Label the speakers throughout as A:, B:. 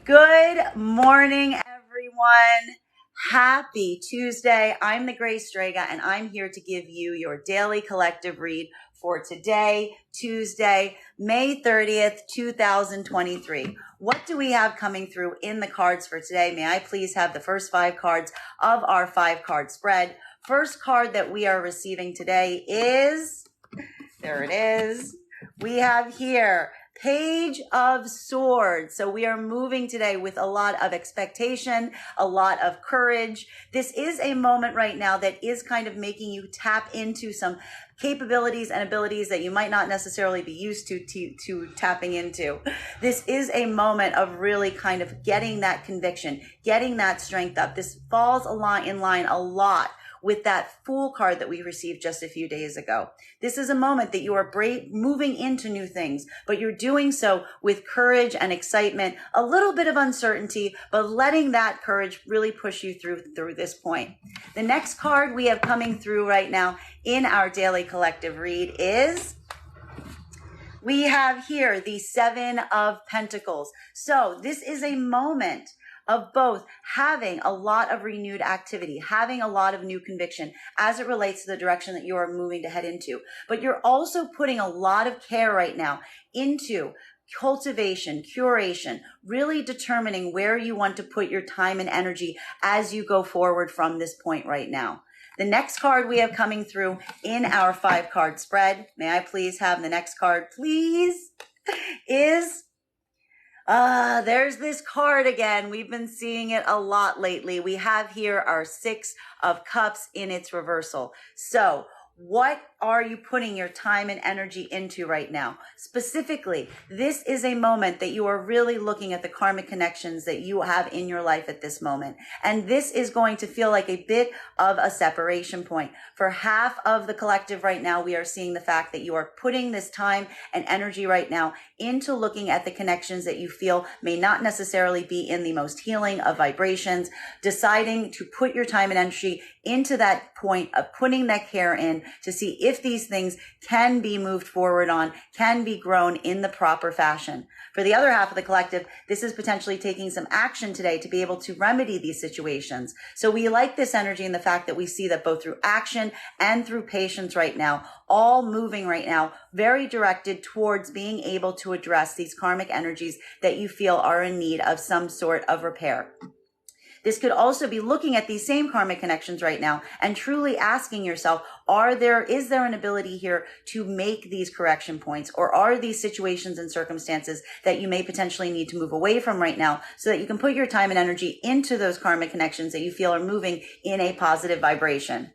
A: Good morning, everyone. Happy Tuesday. I'm the Gray Strega, and I'm here to give you your daily collective read for today, Tuesday, May 30th, 2023. What do we have coming through in the cards for today? May I please have the first 5 cards of our 5-card spread? First card that we are receiving today is, there it is. We have here Page of Swords. So we are moving today with a lot of expectation, a lot of courage. This is a moment right now that is kind of making you tap into some capabilities and abilities that you might not necessarily be used to tapping into. This is a moment of really kind of getting that conviction, getting that strength up. This falls in line a lot with that Fool card that we received just a few days ago. This is a moment that you are moving into new things, but you're doing so with courage and excitement, a little bit of uncertainty, but letting that courage really push you through this point. The next card we have coming through right now in our daily collective read is, we have here the 7 of Pentacles. So this is a moment of both having a lot of renewed activity, having a lot of new conviction as it relates to the direction that you are moving to head into. But you're also putting a lot of care right now into cultivation, curation, really determining where you want to put your time and energy as you go forward from this point right now. The next card we have coming through in our 5-card spread, may I please have the next card, please, is, there's this card again. We've been seeing it a lot lately. We have here our 6 of Cups in its reversal. So what are you putting your time and energy into right now? Specifically, this is a moment that you are really looking at the karmic connections that you have in your life at this moment. And this is going to feel like a bit of a separation point. For half of the collective right now, we are seeing the fact that you are putting this time and energy right now into looking at the connections that you feel may not necessarily be in the most healing of vibrations, deciding to put your time and energy into that point of putting that care in to see if these things can be moved forward on, can be grown in the proper fashion. For the other half of the collective, this is potentially taking some action today to be able to remedy these situations. So we like this energy and the fact that we see that both through action and through patience right now, all moving right now, very directed towards being able to address these karmic energies that you feel are in need of some sort of repair. This could also be looking at these same karmic connections right now and truly asking yourself, is there an ability here to make these correction points, or are these situations and circumstances that you may potentially need to move away from right now so that you can put your time and energy into those karmic connections that you feel are moving in a positive vibration.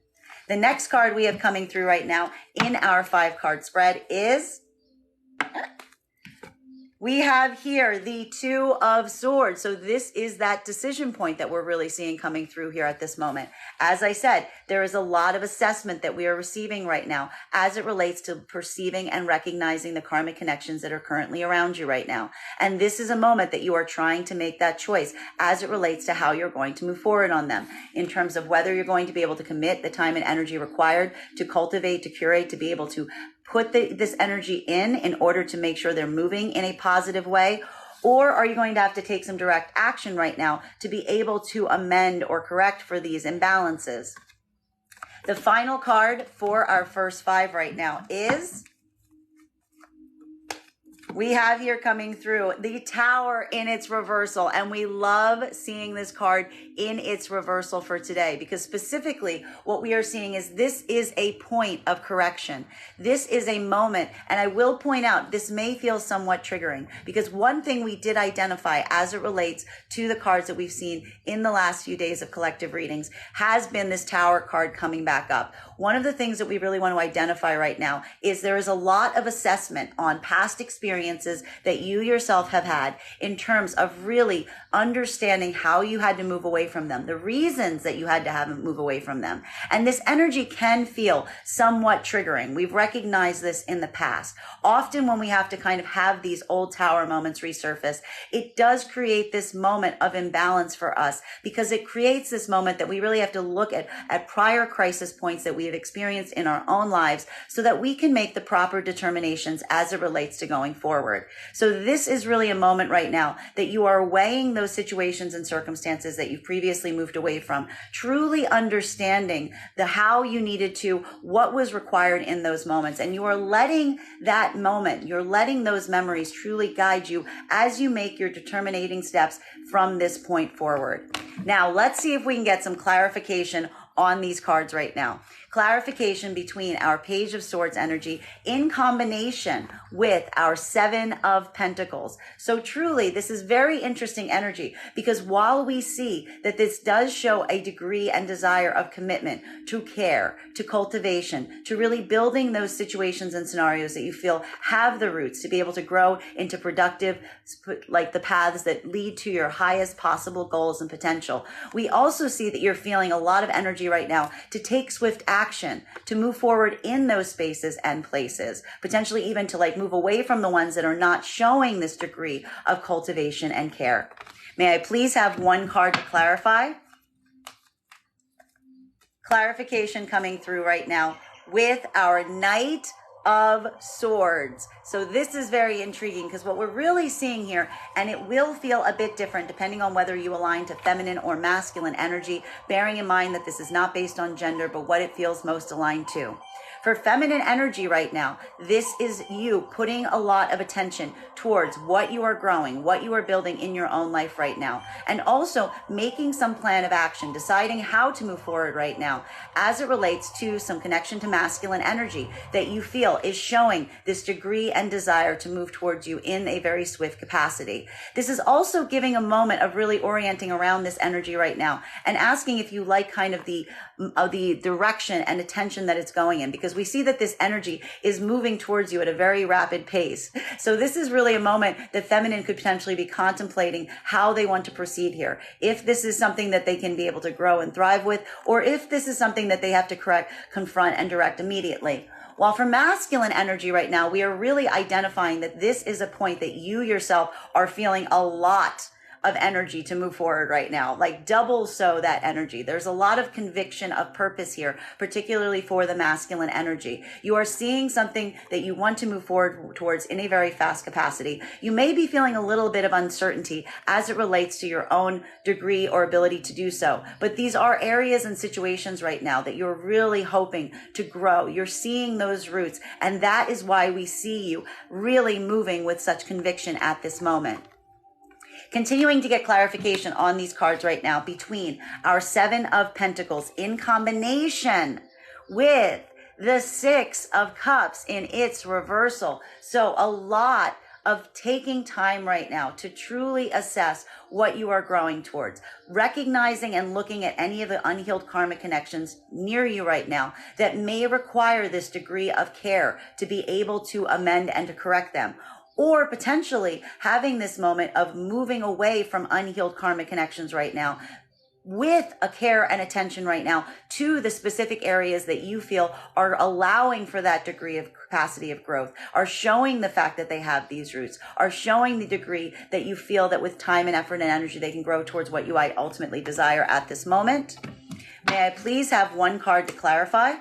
A: The next card we have coming through right now in our 5-card spread is, we have here the 2 of Swords. So this is that decision point that we're really seeing coming through here at this moment. As I said, there is a lot of assessment that we are receiving right now as it relates to perceiving and recognizing the karmic connections that are currently around you right now. And this is a moment that you are trying to make that choice as it relates to how you're going to move forward on them, in terms of whether you're going to be able to commit the time and energy required to cultivate, to curate, to be able to put this energy in order to make sure they're moving in a positive way? Or are you going to have to take some direct action right now to be able to amend or correct for these imbalances? The final card for our first 5 right now is, we have here coming through the Tower in its reversal, and we love seeing this card in its reversal for today, because specifically what we are seeing is this is a point of correction. This is a moment, and I will point out this may feel somewhat triggering, because one thing we did identify as it relates to the cards that we've seen in the last few days of collective readings has been this Tower card coming back up. One of the things that we really want to identify right now is there is a lot of assessment on past experiences that you yourself have had in terms of really understanding how you had to move away from them, the reasons that you had to have them move away from them. And this energy can feel somewhat triggering. We've recognized this in the past. Often when we have to kind of have these old Tower moments resurface, it does create this moment of imbalance for us, because it creates this moment that we really have to look at prior crisis points that we have experienced in our own lives so that we can make the proper determinations as it relates to going forward. forward. So this is really a moment right now that you are weighing those situations and circumstances that you've previously moved away from, truly understanding the how you needed to, what was required in those moments. And you are letting that moment, you're letting those memories truly guide you as you make your determining steps from this point forward. Now, let's see if we can get some clarification on these cards right now. Clarification between our Page of Swords energy in combination with our Seven of Pentacles. So truly, this is very interesting energy, because while we see that this does show a degree and desire of commitment to care, to cultivation, to really building those situations and scenarios that you feel have the roots to be able to grow into productive, like the paths that lead to your highest possible goals and potential. We also see that you're feeling a lot of energy right now to take swift action, to move forward in those spaces and places, potentially even to like move away from the ones that are not showing this degree of cultivation and care. May I please have one card to clarify? Clarification coming through right now with our Knight of Swords. So this is very intriguing, because what we're really seeing here, and it will feel a bit different depending on whether you align to feminine or masculine energy, bearing in mind that this is not based on gender, but what it feels most aligned to. For feminine energy right now, this is you putting a lot of attention towards what you are growing, what you are building in your own life right now, and also making some plan of action, deciding how to move forward right now as it relates to some connection to masculine energy that you feel is showing this degree and desire to move towards you in a very swift capacity. This is also giving a moment of really orienting around this energy right now and asking if you like kind of the direction and attention that it's going in, because we see that this energy is moving towards you at a very rapid pace. So this is really a moment that feminine could potentially be contemplating how they want to proceed here. If this is something that they can be able to grow and thrive with, or if this is something that they have to confront and direct immediately. While for masculine energy right now, we are really identifying that this is a point that you yourself are feeling a lot of energy to move forward right now, like double so that energy. There's a lot of conviction of purpose here, particularly for the masculine energy. You are seeing something that you want to move forward towards in a very fast capacity. You may be feeling a little bit of uncertainty as it relates to your own degree or ability to do so. But these are areas and situations right now that you're really hoping to grow. You're seeing those roots, and that is why we see you really moving with such conviction at this moment. Continuing to get clarification on these cards right now between our Seven of Pentacles in combination with the Six of Cups in its reversal. So a lot of taking time right now to truly assess what you are growing towards, recognizing and looking at any of the unhealed karmic connections near you right now that may require this degree of care to be able to amend and to correct them. Or potentially having this moment of moving away from unhealed karmic connections right now with a care and attention right now to the specific areas that you feel are allowing for that degree of capacity of growth, are showing the fact that they have these roots, are showing the degree that you feel that with time and effort and energy they can grow towards what you ultimately desire at this moment. May I please have one card to clarify?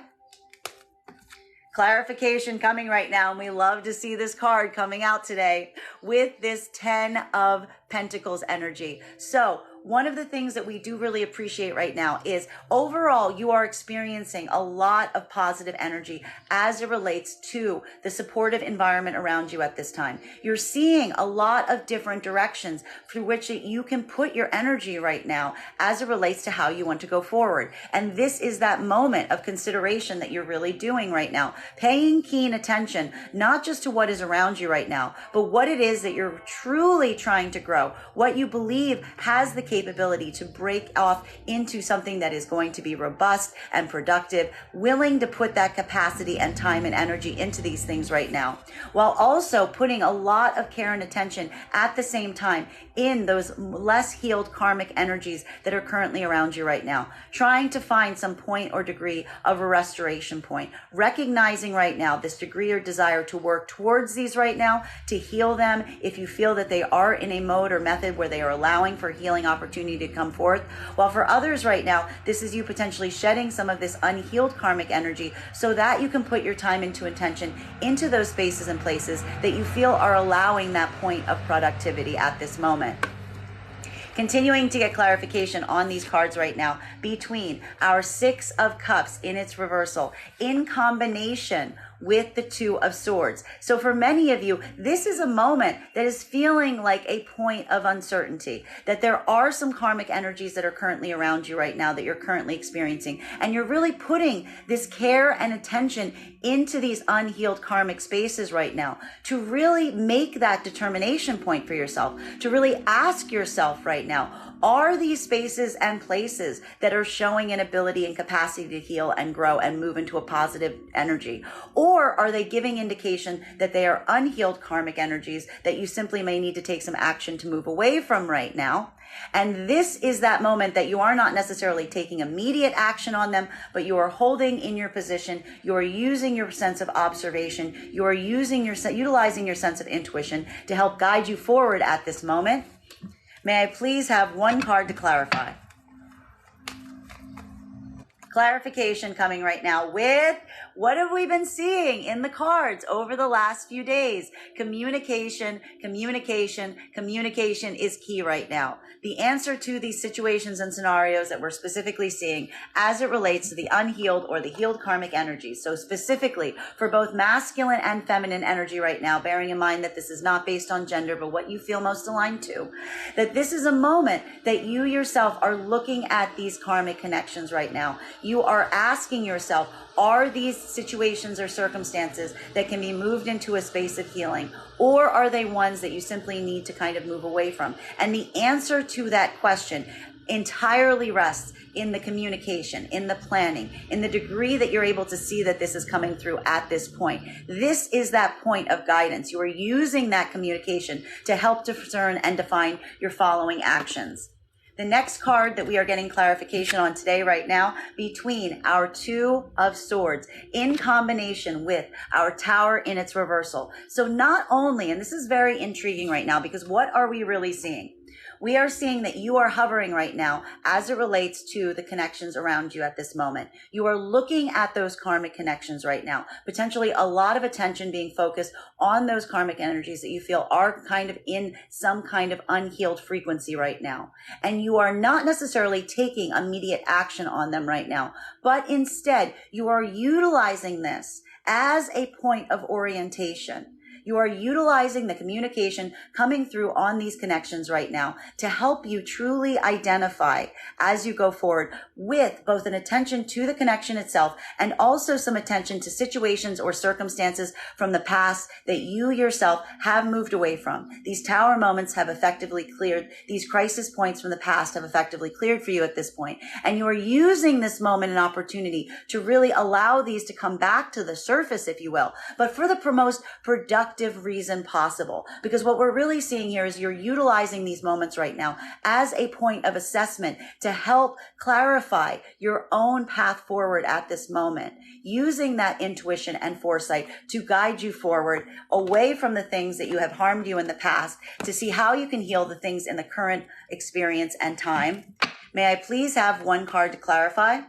A: Clarification coming right now, and we love to see this card coming out today with this 10 of Pentacles energy. So one of the things that we do really appreciate right now is overall you are experiencing a lot of positive energy as it relates to the supportive environment around you at this time. You're seeing a lot of different directions through which you can put your energy right now as it relates to how you want to go forward. And this is that moment of consideration that you're really doing right now, paying keen attention, not just to what is around you right now, but what it is that you're truly trying to grow, what you believe has the capability to break off into something that is going to be robust and productive, willing to put that capacity and time and energy into these things right now, while also putting a lot of care and attention at the same time in those less healed karmic energies that are currently around you right now, trying to find some point or degree of a restoration point, recognizing right now this degree or desire to work towards these right now, to heal them if you feel that they are in a mode or method where they are allowing for healing opportunities opportunity to come forth. While for others right now, this is you potentially shedding some of this unhealed karmic energy so that you can put your time into intention into those spaces and places that you feel are allowing that point of productivity at this moment. Continuing to get clarification on these cards right now between our Six of Cups in its reversal in combination with the Two of Swords. So for many of you, this is a moment that is feeling like a point of uncertainty, that there are some karmic energies that are currently around you right now that you're currently experiencing. And you're really putting this care and attention into these unhealed karmic spaces right now to really make that determination point for yourself, to really ask yourself right now, are these spaces and places that are showing an ability and capacity to heal and grow and move into a positive energy? Or are they giving indication that they are unhealed karmic energies that you simply may need to take some action to move away from right now? And this is that moment that you are not necessarily taking immediate action on them, but you are holding in your position. You are using your sense of observation. You are utilizing your sense of intuition to help guide you forward at this moment. May I please have one card to clarify? Clarification coming right now with what have we been seeing in the cards over the last few days? Communication, communication, communication is key right now. The answer to these situations and scenarios that we're specifically seeing as it relates to the unhealed or the healed karmic energies. So specifically for both masculine and feminine energy right now, bearing in mind that this is not based on gender, but what you feel most aligned to, that this is a moment that you yourself are looking at these karmic connections right now. You are asking yourself, are these situations or circumstances that can be moved into a space of healing, or are they ones that you simply need to kind of move away from? And the answer to that question entirely rests in the communication, in the planning, in the degree that you're able to see that this is coming through at this point. This is that point of guidance. You are using that communication to help discern and define your following actions. The next card that we are getting clarification on today right now between our Two of Swords in combination with our Tower in its reversal. So not only, and this is very intriguing right now, because what are we really seeing? We are seeing that you are hovering right now as it relates to the connections around you at this moment. You are looking at those karmic connections right now, potentially a lot of attention being focused on those karmic energies that you feel are kind of in some kind of unhealed frequency right now. And you are not necessarily taking immediate action on them right now, but instead you are utilizing this as a point of orientation. You are utilizing the communication coming through on these connections right now to help you truly identify as you go forward with both an attention to the connection itself and also some attention to situations or circumstances from the past that you yourself have moved away from. These tower moments have effectively cleared. These crisis points from the past have effectively cleared for you at this point. And you are using this moment and opportunity to really allow these to come back to the surface, if you will, but for the most productive reason possible. Because what we're really seeing here is you're utilizing these moments right now as a point of assessment to help clarify your own path forward at this moment, using that intuition and foresight to guide you forward away from the things that you have harmed you in the past to see how you can heal the things in the current experience and time. May I please have one card to clarify?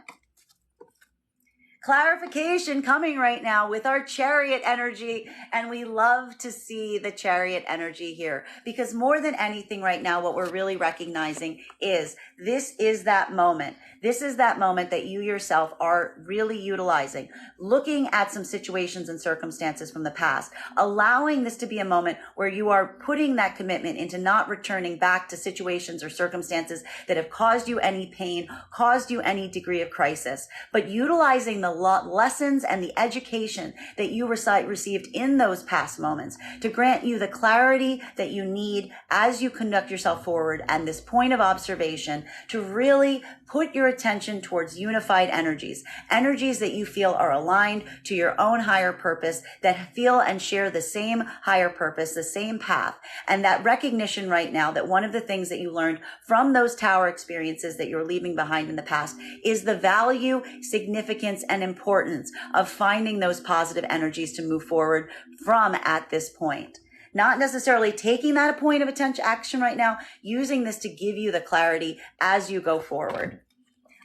A: Clarification coming right now with our Chariot energy, and we love to see the Chariot energy here because more than anything right now what we're really recognizing is this is that moment. This is that moment that you yourself are really utilizing, looking at some situations and circumstances from the past, allowing this to be a moment where you are putting that commitment into not returning back to situations or circumstances that have caused you any pain, caused you any degree of crisis, but utilizing the lessons and the education that you received in those past moments to grant you the clarity that you need as you conduct yourself forward and this point of observation to really put your attention towards unified energies, energies that you feel are aligned to your own higher purpose, that feel and share the same higher purpose, the same path. And that recognition right now that one of the things that you learned from those tower experiences that you're leaving behind in the past is the value, significance, and importance of finding those positive energies to move forward from at this point. Not necessarily taking that a point of attention action right now, using this to give you the clarity as you go forward.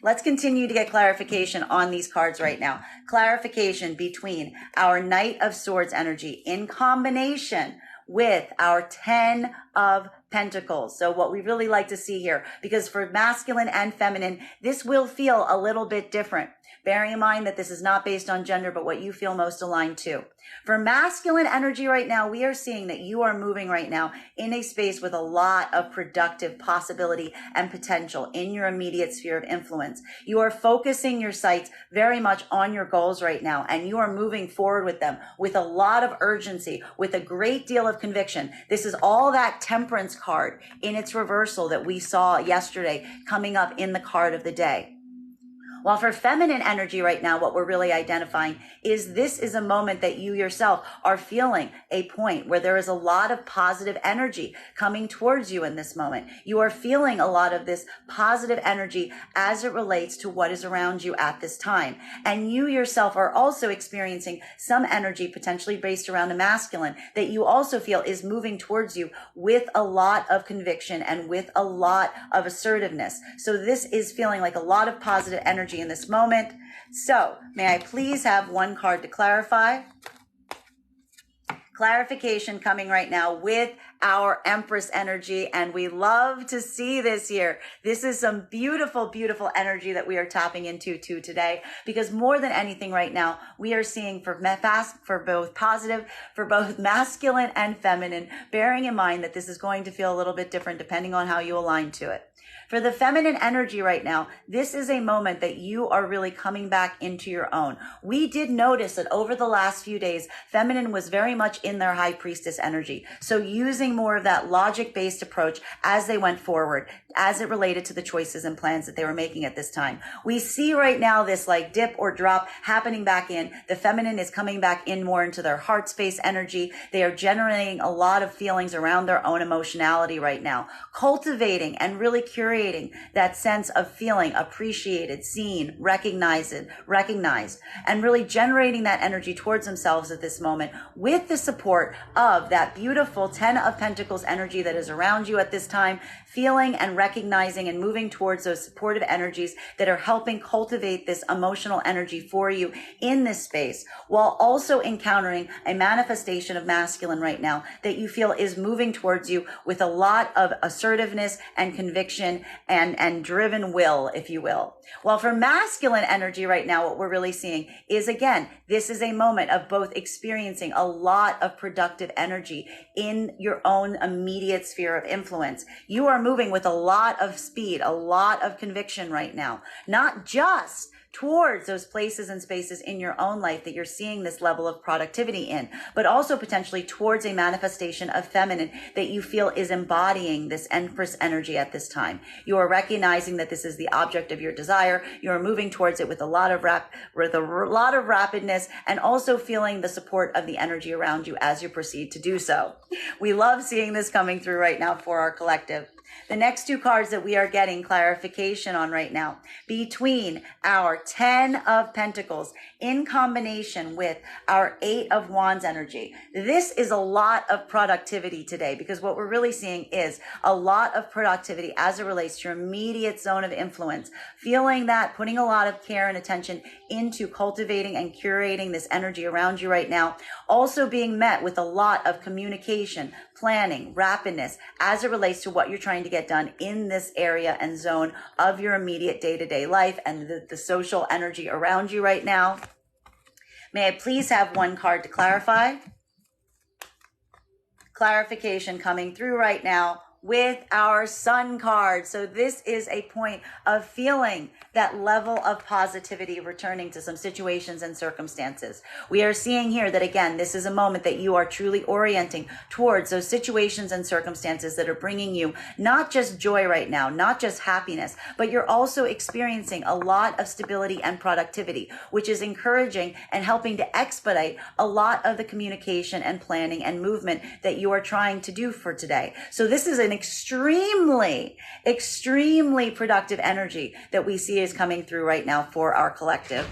A: Let's continue to get clarification on these cards right now. Clarification between our Knight of Swords energy in combination with our 10 of Pentacles. So what we really like to see here, because for masculine and feminine, this will feel a little bit different. Bearing in mind that this is not based on gender, but what you feel most aligned to. For masculine energy right now, we are seeing that you are moving right now in a space with a lot of productive possibility and potential in your immediate sphere of influence. You are focusing your sights very much on your goals right now, and you are moving forward with them with a lot of urgency, with a great deal of conviction. This is all that Temperance card in its reversal that we saw yesterday coming up in the card of the day. While for feminine energy right now, what we're really identifying is this is a moment that you yourself are feeling a point where there is a lot of positive energy coming towards you in this moment. You are feeling a lot of this positive energy as it relates to what is around you at this time. And you yourself are also experiencing some energy potentially based around a masculine that you also feel is moving towards you with a lot of conviction and with a lot of assertiveness. So this is feeling like a lot of positive energy in this moment. So may I please have one card to clarify? Clarification coming right now with our Empress energy, and we love to see this here. This is some beautiful, beautiful energy that we are tapping into today, because more than anything right now, we are seeing for both positive, for both masculine and feminine, bearing in mind that this is going to feel a little bit different depending on how you align to it. For the feminine energy right now, this is a moment that you are really coming back into your own. We did notice that over the last few days, feminine was very much in their high priestess energy. So using more of that logic-based approach as they went forward, as it related to the choices and plans that they were making at this time. We see right now this like dip or drop happening back in. The feminine is coming back in more into their heart space energy. They are generating a lot of feelings around their own emotionality right now, cultivating and really curating that sense of feeling appreciated, seen, recognized, and really generating that energy towards themselves at this moment with the support of that beautiful 10 of Pentacles energy that is around you at this time, feeling and recognizing and moving towards those supportive energies that are helping cultivate this emotional energy for you in this space, while also encountering a manifestation of masculine right now that you feel is moving towards you with a lot of assertiveness and conviction and driven will, if you will. While for masculine energy right now, what we're really seeing is, again, this is a moment of both experiencing a lot of productive energy in your own immediate sphere of influence. You are moving with a lot of speed, a lot of conviction right now, not just towards those places and spaces in your own life that you're seeing this level of productivity in, but also potentially towards a manifestation of feminine that you feel is embodying this Empress energy at this time. You are recognizing that this is the object of your desire. You are moving towards it with a lot of rapidness, and also feeling the support of the energy around you as you proceed to do so. We love seeing this coming through right now for our collective. The next two cards that we are getting clarification on right now, between our 10 of Pentacles in combination with our 8 of Wands energy. This is a lot of productivity today, because what we're really seeing is a lot of productivity as it relates to your immediate zone of influence, feeling that, putting a lot of care and attention into cultivating and curating this energy around you right now. Also being met with a lot of communication, planning, rapidness as it relates to what you're trying to get done in this area and zone of your immediate day-to-day life and the social energy around you right now. May I please have one card to clarify? Clarification coming through right now with our Sun card. So this is a point of feeling that level of positivity returning to some situations and circumstances. We are seeing here that, again, this is a moment that you are truly orienting towards those situations and circumstances that are bringing you not just joy right now, not just happiness, but you're also experiencing a lot of stability and productivity, which is encouraging and helping to expedite a lot of the communication and planning and movement that you are trying to do for today. So this is an extremely productive energy that we see is coming through right now for our collective.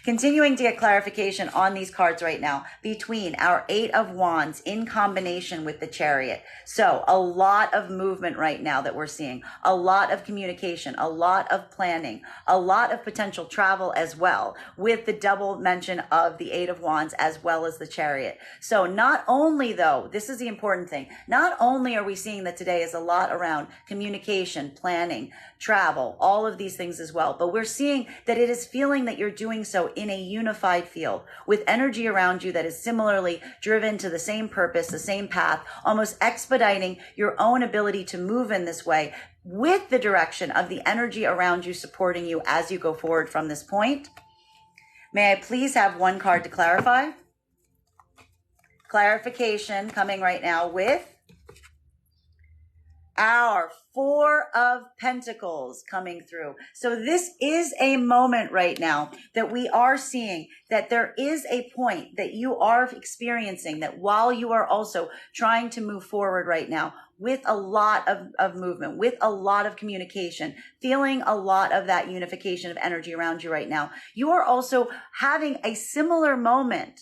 A: Continuing to get clarification on these cards right now between our Eight of Wands in combination with the Chariot. So a lot of movement right now that we're seeing, a lot of communication, a lot of planning, a lot of potential travel as well, with the double mention of the Eight of Wands as well as the Chariot. So not only though, this is the important thing, not only are we seeing that today is a lot around communication, planning, travel, all of these things as well, but we're seeing that it is feeling that you're doing so in a unified field with energy around you that is similarly driven to the same purpose, the same path, almost expediting your own ability to move in this way with the direction of the energy around you supporting you as you go forward from this point. May I please have one card to clarify? Clarification coming right now with our Four of Pentacles coming through. So this is a moment right now that we are seeing that there is a point that you are experiencing that while you are also trying to move forward right now with a lot of movement, with a lot of communication, feeling a lot of that unification of energy around you right now, you are also having a similar moment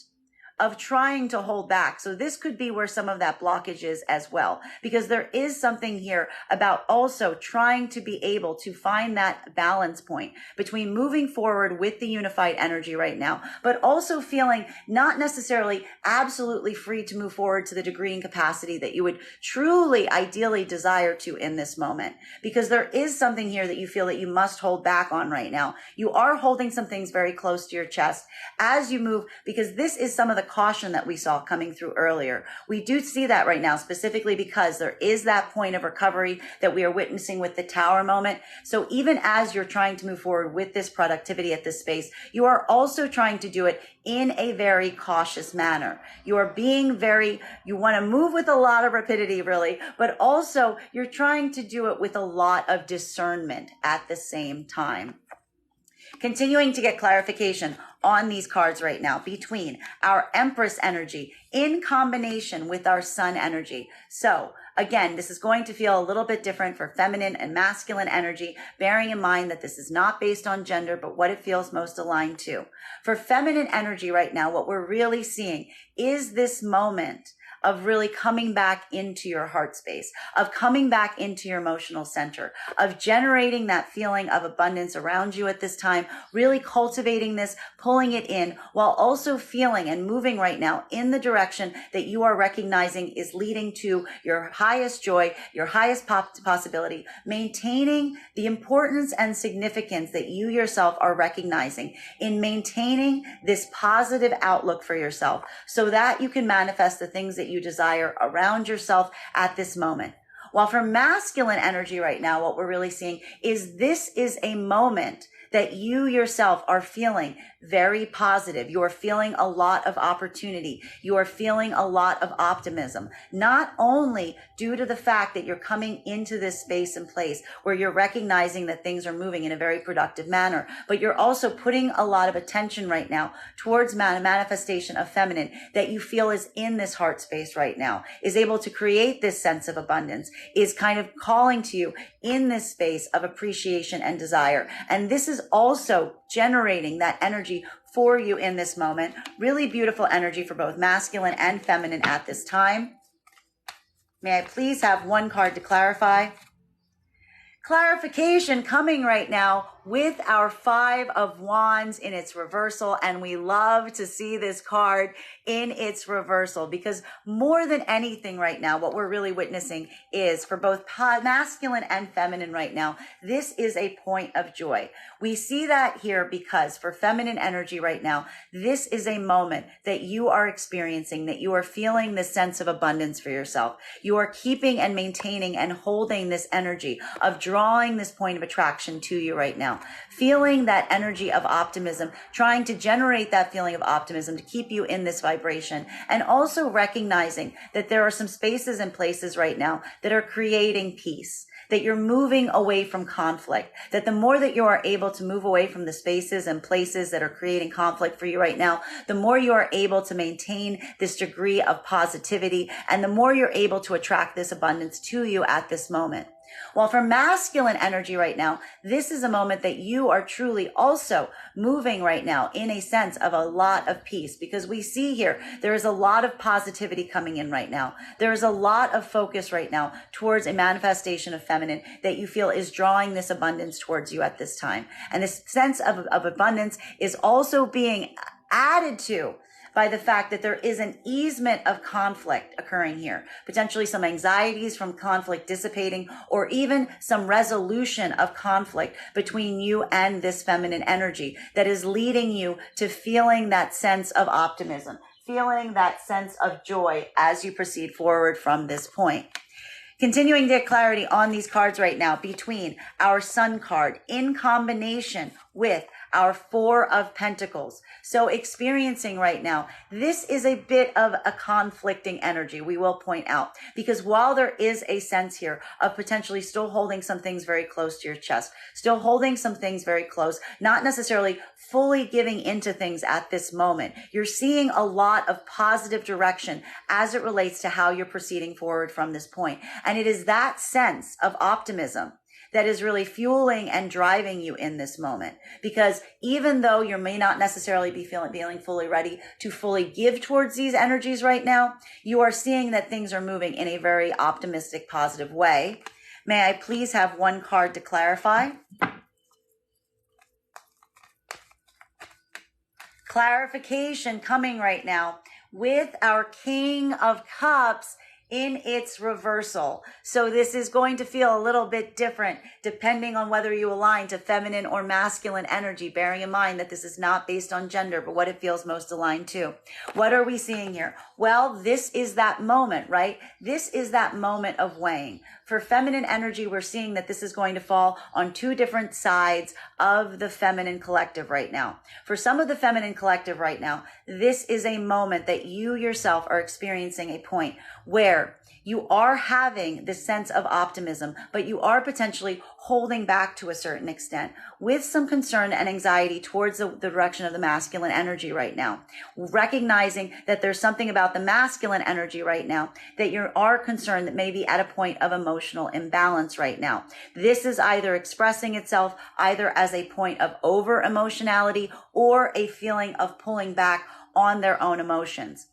A: of trying to hold back. So this could be where some of that blockage is as well, because there is something here about also trying to be able to find that balance point between moving forward with the unified energy right now, but also feeling not necessarily absolutely free to move forward to the degree and capacity that you would truly ideally desire to in this moment, because there is something here that you feel that you must hold back on right now. You are holding some things very close to your chest as you move, because this is some of the caution that we saw coming through earlier. We do see that right now, specifically because there is that point of recovery that we are witnessing with the Tower moment. So even as you're trying to move forward with this productivity at this space, you are also trying to do it in a very cautious manner. You are being you want to move with a lot of rapidity, really, but also you're trying to do it with a lot of discernment at the same time. Continuing to get clarification on these cards right now between our Empress energy in combination with our Sun energy. So again, this is going to feel a little bit different for feminine and masculine energy, bearing in mind that this is not based on gender, but what it feels most aligned to. For feminine energy right now, what we're really seeing is this moment of really coming back into your heart space, of coming back into your emotional center, of generating that feeling of abundance around you at this time, really cultivating this, pulling it in, while also feeling and moving right now in the direction that you are recognizing is leading to your highest joy, your highest possibility, maintaining the importance and significance that you yourself are recognizing in maintaining this positive outlook for yourself so that you can manifest the things that you desire around yourself at this moment. While for masculine energy right now, what we're really seeing is this is a moment that you yourself are feeling very positive. You are feeling a lot of opportunity. You are feeling a lot of optimism, not only due to the fact that you're coming into this space and place where you're recognizing that things are moving in a very productive manner, but you're also putting a lot of attention right now towards manifestation of feminine that you feel is in this heart space right now, is able to create this sense of abundance, is kind of calling to you in this space of appreciation and desire. And this is also generating that energy for you in this moment. Really beautiful energy for both masculine and feminine at this time. May I please have one card to clarify? Clarification coming right now with our Five of Wands in its reversal. And we love to see this card in its reversal because more than anything right now, what we're really witnessing is for both masculine and feminine right now, this is a point of joy. We see that here because for feminine energy right now, this is a moment that you are experiencing, that you are feeling this sense of abundance for yourself. You are keeping and maintaining and holding this energy of drawing this point of attraction to you right now. Feeling that energy of optimism, trying to generate that feeling of optimism to keep you in this vibration, and also recognizing that there are some spaces and places right now that are creating peace, that you're moving away from conflict, that the more that you are able to move away from the spaces and places that are creating conflict for you right now, the more you are able to maintain this degree of positivity, and the more you're able to attract this abundance to you at this moment. While for masculine energy right now, this is a moment that you are truly also moving right now in a sense of a lot of peace, because we see here there is a lot of positivity coming in right now. There is a lot of focus right now towards a manifestation of feminine that you feel is drawing this abundance towards you at this time. And this sense of abundance is also being added to by the fact that there is an easement of conflict occurring here, potentially some anxieties from conflict dissipating, or even some resolution of conflict between you and this feminine energy that is leading you to feeling that sense of optimism, feeling that sense of joy as you proceed forward from this point. Continuing to get clarity on these cards right now between our Sun card in combination with our Four of Pentacles. So experiencing right now, this is a bit of a conflicting energy, we will point out, because while there is a sense here of potentially still holding some things very close to your chest, still holding some things very close, not necessarily fully giving into things at this moment, you're seeing a lot of positive direction as it relates to how you're proceeding forward from this point. And it is that sense of optimism that is really fueling and driving you in this moment. Because even though you may not necessarily be feeling fully ready to fully give towards these energies right now, you are seeing that things are moving in a very optimistic, positive way. May I please have one card to clarify? Clarification coming right now with our King of Cups in its reversal. So this is going to feel a little bit different depending on whether you align to feminine or masculine energy, bearing in mind that this is not based on gender, but what it feels most aligned to. What are we seeing here? Well, this is that moment, right? This is that moment of weighing. For feminine energy, we're seeing that this is going to fall on two different sides of the feminine collective right now. For some of the feminine collective right now, this is a moment that you yourself are experiencing a point where you are having this sense of optimism, but you are potentially holding back to a certain extent with some concern and anxiety towards the direction of the masculine energy right now. Recognizing that there's something about the masculine energy right now that you are concerned that may be at a point of emotional imbalance right now. This is either expressing itself either as a point of over emotionality or a feeling of pulling back on their own emotions.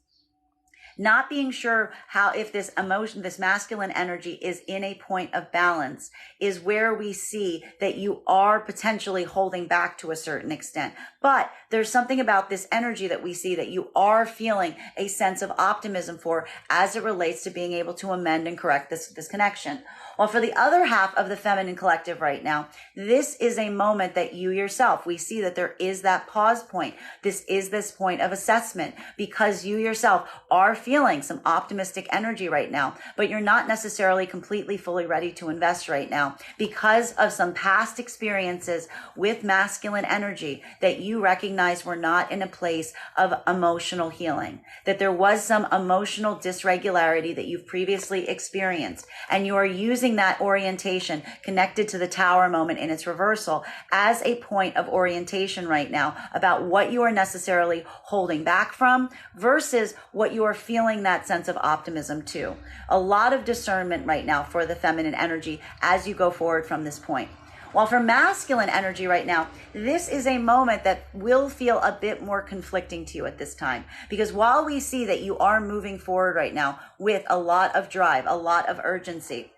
A: Not being sure how, if this emotion, this masculine energy is in a point of balance, is where we see that you are potentially holding back to a certain extent. But there's something about this energy that we see that you are feeling a sense of optimism for as it relates to being able to amend and correct this connection. While for the other half of the feminine collective right now, this is a moment that you yourself, we see that there is that pause point. This is this point of assessment because you yourself are feeling some optimistic energy right now, but you're not necessarily completely fully ready to invest right now because of some past experiences with masculine energy that you recognize were not in a place of emotional healing, that there was some emotional dysregularity that you've previously experienced, and you are using that orientation connected to the Tower moment in its reversal as a point of orientation right now about what you are necessarily holding back from versus what you are feeling that sense of optimism to. A lot of discernment right now for the feminine energy as you go forward from this point. While for masculine energy right now, this is a moment that will feel a bit more conflicting to you at this time. Because while we see that you are moving forward right now with a lot of drive, a lot of urgency,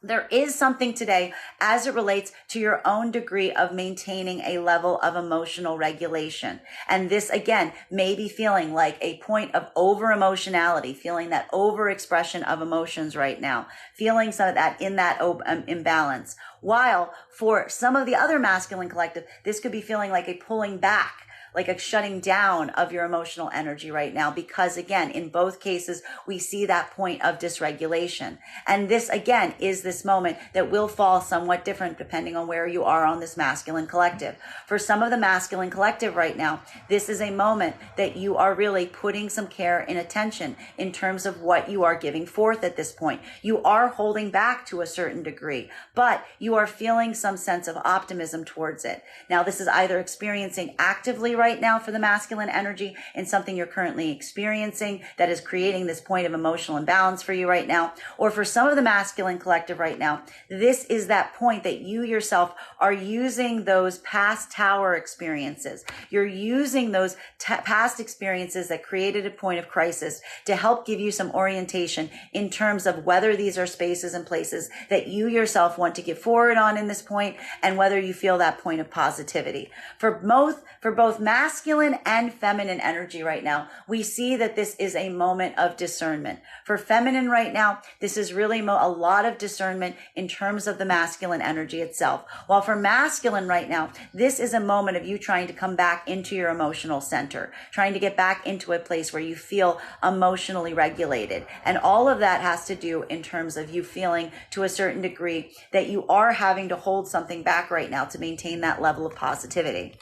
A: there is something today as it relates to your own degree of maintaining a level of emotional regulation. And this, again, may be feeling like a point of over emotionality, feeling that over expression of emotions right now, feeling some of that in that imbalance. While for some of the other masculine collective, this could be feeling like a pulling back, like a shutting down of your emotional energy right now, because again, in both cases, we see that point of dysregulation. And this again is this moment that will fall somewhat different depending on where you are on this masculine collective. For some of the masculine collective right now, this is a moment that you are really putting some care and attention in terms of what you are giving forth at this point. You are holding back to a certain degree, but you are feeling some sense of optimism towards it. Now, this is either experiencing actively right now for the masculine energy in something you're currently experiencing that is creating this point of emotional imbalance for you right now. Or for some of the masculine collective right now, this is that point that you yourself are using those past tower experiences. You're using those past experiences that created a point of crisis to help give you some orientation in terms of whether these are spaces and places that you yourself want to give forward on in this point, and whether you feel that point of positivity. For both masculine and feminine energy right now, we see that this is a moment of discernment. For feminine right now, this is really a lot of discernment in terms of the masculine energy itself. While for masculine right now, this is a moment of you trying to come back into your emotional center, trying to get back into a place where you feel emotionally regulated. And all of that has to do in terms of you feeling to a certain degree that you are having to hold something back right now to maintain that level of positivity.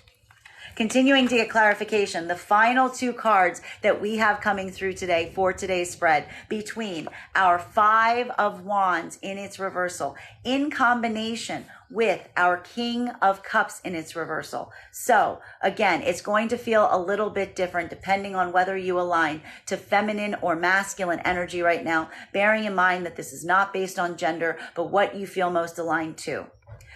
A: Continuing to get clarification, the final two cards that we have coming through today for today's spread, between our Five of Wands in its reversal in combination with our King of Cups in its reversal. So again, it's going to feel a little bit different depending on whether you align to feminine or masculine energy right now, bearing in mind that this is not based on gender, but what you feel most aligned to.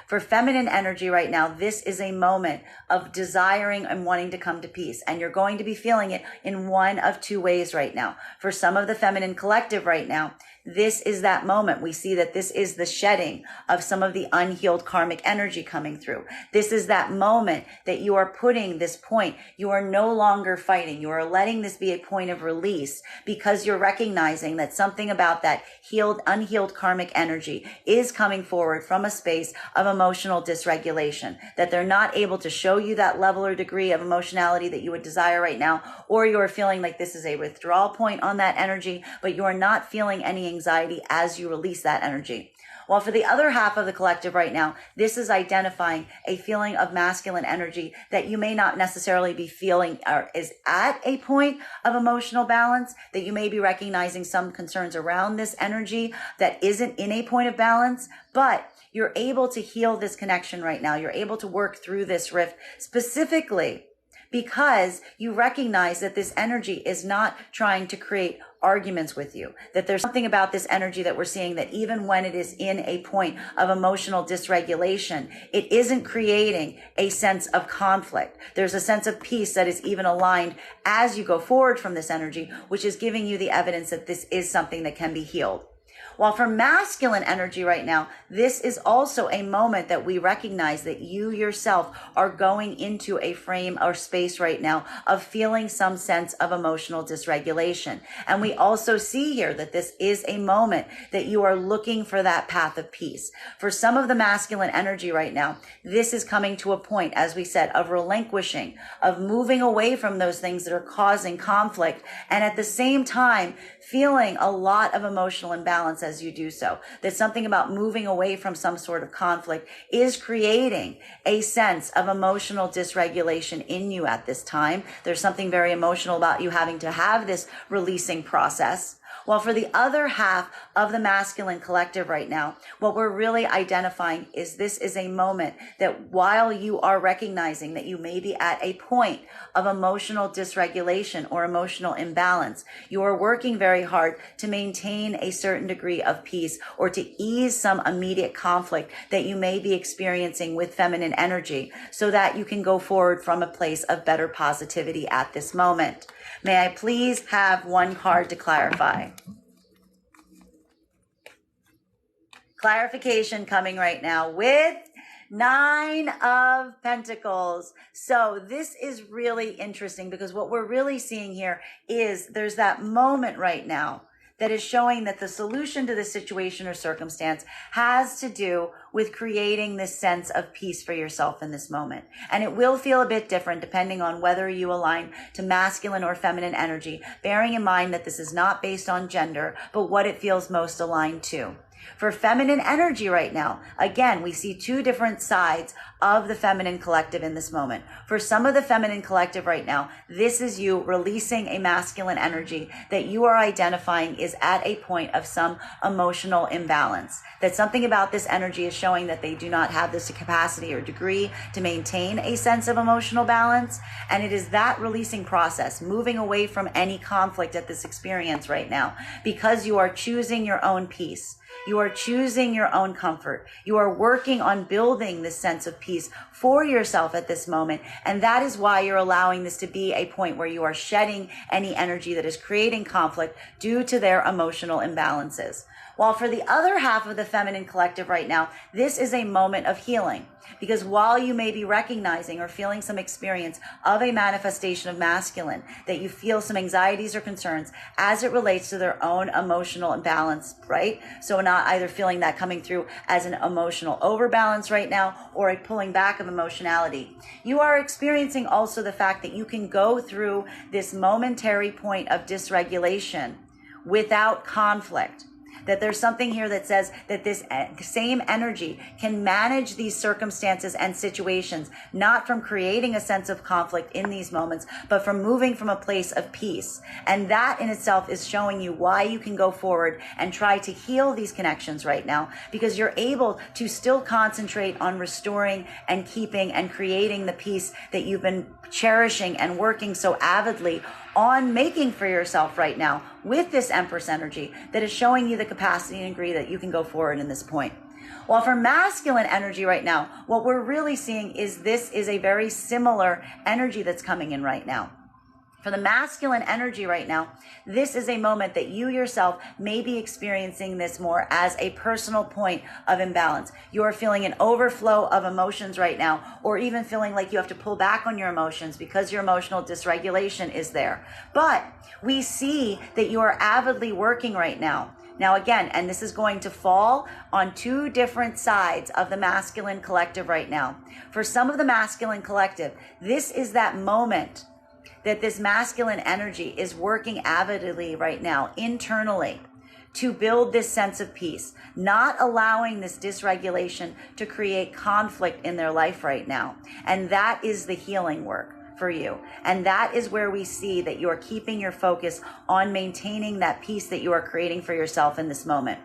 A: For feminine energy right now, this is a moment of desiring and wanting to come to peace. And you're going to be feeling it in one of two ways right now. For some of the feminine collective right now, this is that moment. We see that this is the shedding of some of the unhealed karmic energy coming through. This is that moment that you are putting this point. You are no longer fighting. You are letting this be a point of release because you're recognizing that something about that unhealed karmic energy is coming forward from a space of emotional dysregulation, that they're not able to show you that level or degree of emotionality that you would desire right now, or you're feeling like this is a withdrawal point on that energy, but you're not feeling any anxiety as you release that energy. While for the other half of the collective right now, this is identifying a feeling of masculine energy that you may not necessarily be feeling or is at a point of emotional balance, that you may be recognizing some concerns around this energy that isn't in a point of balance, but you're able to heal this connection right now. You're able to work through this rift specifically because you recognize that this energy is not trying to create arguments with you, that there's something about this energy that we're seeing that even when it is in a point of emotional dysregulation, it isn't creating a sense of conflict. There's a sense of peace that is even aligned as you go forward from this energy, which is giving you the evidence that this is something that can be healed. While for masculine energy right now, this is also a moment that we recognize that you yourself are going into a frame or space right now of feeling some sense of emotional dysregulation. And we also see here that this is a moment that you are looking for that path of peace. For some of the masculine energy right now, this is coming to a point, as we said, of relinquishing, of moving away from those things that are causing conflict, and at the same time, feeling a lot of emotional imbalance as you do so. That something about moving away from some sort of conflict is creating a sense of emotional dysregulation in you at this time. There's something very emotional about you having to have this releasing process. While for the other half of the masculine collective right now, what we're really identifying is this is a moment that while you are recognizing that you may be at a point of emotional dysregulation or emotional imbalance, you are working very hard to maintain a certain degree of peace or to ease some immediate conflict that you may be experiencing with feminine energy so that you can go forward from a place of better positivity at this moment. May I please have one card to clarify? Clarification coming right now with Nine of Pentacles. So this is really interesting because what we're really seeing here is there's that moment right now that is showing that the solution to the situation or circumstance has to do with creating this sense of peace for yourself in this moment. And it will feel a bit different depending on whether you align to masculine or feminine energy, bearing in mind that this is not based on gender, but what it feels most aligned to. For feminine energy right now, again, we see two different sides of the feminine collective in this moment. For some of the feminine collective right now, this is you releasing a masculine energy that you are identifying is at a point of some emotional imbalance. That something about this energy is showing that they do not have this capacity or degree to maintain a sense of emotional balance. And it is that releasing process, moving away from any conflict at this experience right now, because you are choosing your own peace. You are choosing your own comfort. You are working on building this sense of peace for yourself at this moment. And that is why you're allowing this to be a point where you are shedding any energy that is creating conflict due to their emotional imbalances. While for the other half of the feminine collective right now, this is a moment of healing. Because while you may be recognizing or feeling some experience of a manifestation of masculine, that you feel some anxieties or concerns as it relates to their own emotional imbalance, right? So not either feeling that coming through as an emotional overbalance right now or a pulling back of emotionality. You are experiencing also the fact that you can go through this momentary point of dysregulation without conflict. That there's something here that says that this same energy can manage these circumstances and situations, not from creating a sense of conflict in these moments, but from moving from a place of peace. And that in itself is showing you why you can go forward and try to heal these connections right now, because you're able to still concentrate on restoring and keeping and creating the peace that you've been cherishing and working so avidly on making for yourself right now with this Empress energy that is showing you the capacity and degree that you can go forward in this point. While for masculine energy right now, what we're really seeing is this is a very similar energy that's coming in right now. For the masculine energy right now, this is a moment that you yourself may be experiencing this more as a personal point of imbalance. You are feeling an overflow of emotions right now, or even feeling like you have to pull back on your emotions because your emotional dysregulation is there. But we see that you are avidly working right now. Now again, and this is going to fall on two different sides of the masculine collective right now. For some of the masculine collective, this is that moment that this masculine energy is working avidly right now, internally, to build this sense of peace, not allowing this dysregulation to create conflict in their life right now. And that is the healing work for you. And that is where we see that you are keeping your focus on maintaining that peace that you are creating for yourself in this moment.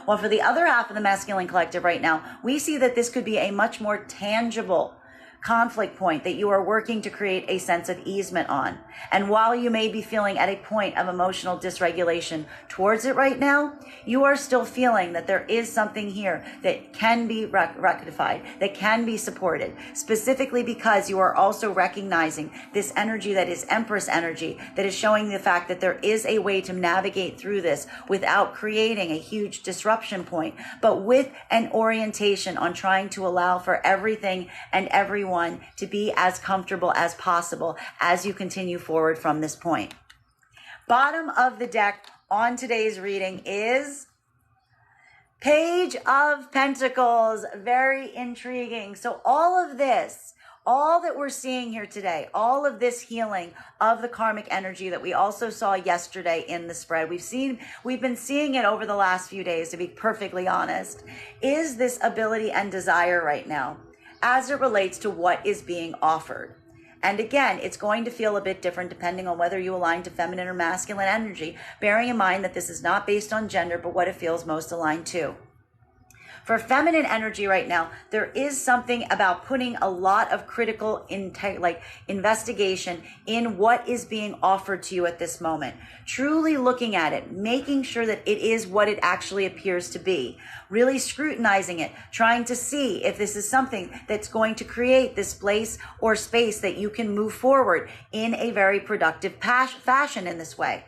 A: Well, for the other half of the masculine collective right now, we see that this could be a much more tangible conflict point that you are working to create a sense of easement on. And while you may be feeling at a point of emotional dysregulation towards it right now, you are still feeling that there is something here that can be rectified, that can be supported, specifically because you are also recognizing this energy that is Empress energy, that is showing the fact that there is a way to navigate through this without creating a huge disruption point, but with an orientation on trying to allow for everything and everyone to be as comfortable as possible as you continue forward from this point. Bottom of the deck on today's reading is Page of Pentacles. Very intriguing. So all of this, all that we're seeing here today, all of this healing of the karmic energy that we also saw yesterday in the spread, we've been seeing it over the last few days, to be perfectly honest, is this ability and desire right now as it relates to what is being offered. And again, it's going to feel a bit different depending on whether you align to feminine or masculine energy, bearing in mind that this is not based on gender, but what it feels most aligned to. For feminine energy right now, there is something about putting a lot of critical investigation in what is being offered to you at this moment. Truly looking at it, making sure that it is what it actually appears to be. Really scrutinizing it, trying to see if this is something that's going to create this place or space that you can move forward in a very productive fashion in this way.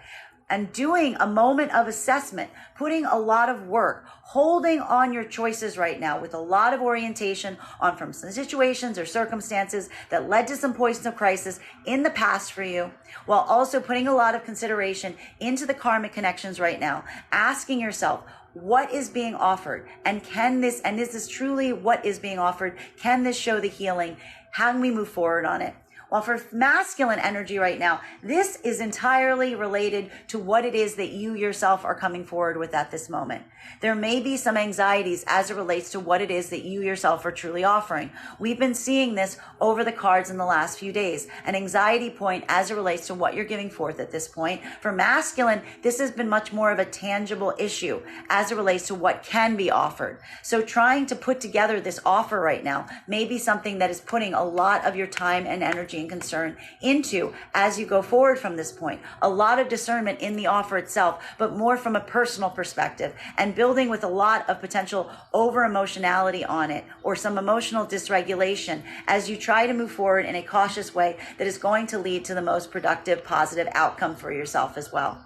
A: And doing a moment of assessment, putting a lot of work, holding on your choices right now with a lot of orientation on from some situations or circumstances that led to some points of crisis in the past for you, while also putting a lot of consideration into the karmic connections right now, asking yourself, what is being offered? And is this truly what is being offered? Can this show the healing? How can we move forward on it? While for masculine energy right now, this is entirely related to what it is that you yourself are coming forward with at this moment. There may be some anxieties as it relates to what it is that you yourself are truly offering. We've been seeing this over the cards in the last few days, an anxiety point as it relates to what you're giving forth at this point. For masculine, this has been much more of a tangible issue as it relates to what can be offered. So trying to put together this offer right now may be something that is putting a lot of your time and energy and concern into as you go forward from this point. A lot of discernment in the offer itself, but more from a personal perspective, and building with a lot of potential over emotionality on it or some emotional dysregulation as you try to move forward in a cautious way that is going to lead to the most productive, positive outcome for yourself as well.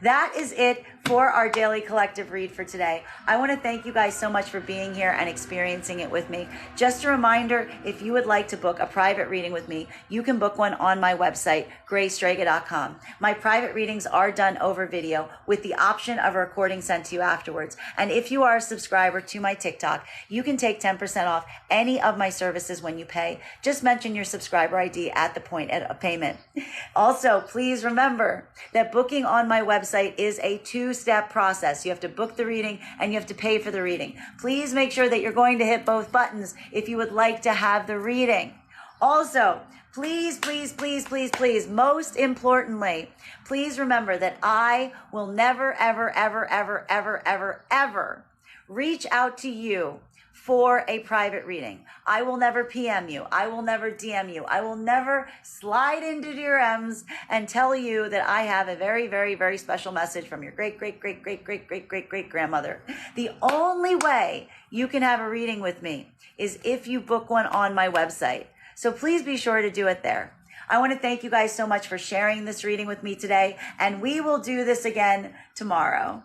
A: That is it for our daily collective read for today. I want to thank you guys so much for being here and experiencing it with me. Just a reminder, if you would like to book a private reading with me, you can book one on my website, graystrega.com. My private readings are done over video with the option of a recording sent to you afterwards. And if you are a subscriber to my TikTok, you can take 10% off any of my services when you pay. Just mention your subscriber ID at the point of payment. Also, please remember that booking on my website is a two-step process. You have to book the reading and you have to pay for the reading. Please make sure that you're going to hit both buttons if you would like to have the reading. Also, please, most importantly, please remember that I will never, ever reach out to you for a private reading. I will never PM you. I will never DM you. I will never slide into your DMs and tell you that I have a very special message from your great grandmother. The only way you can have a reading with me is if you book one on my website. So please be sure to do it there. I want to thank you guys so much for sharing this reading with me today, and we will do this again tomorrow.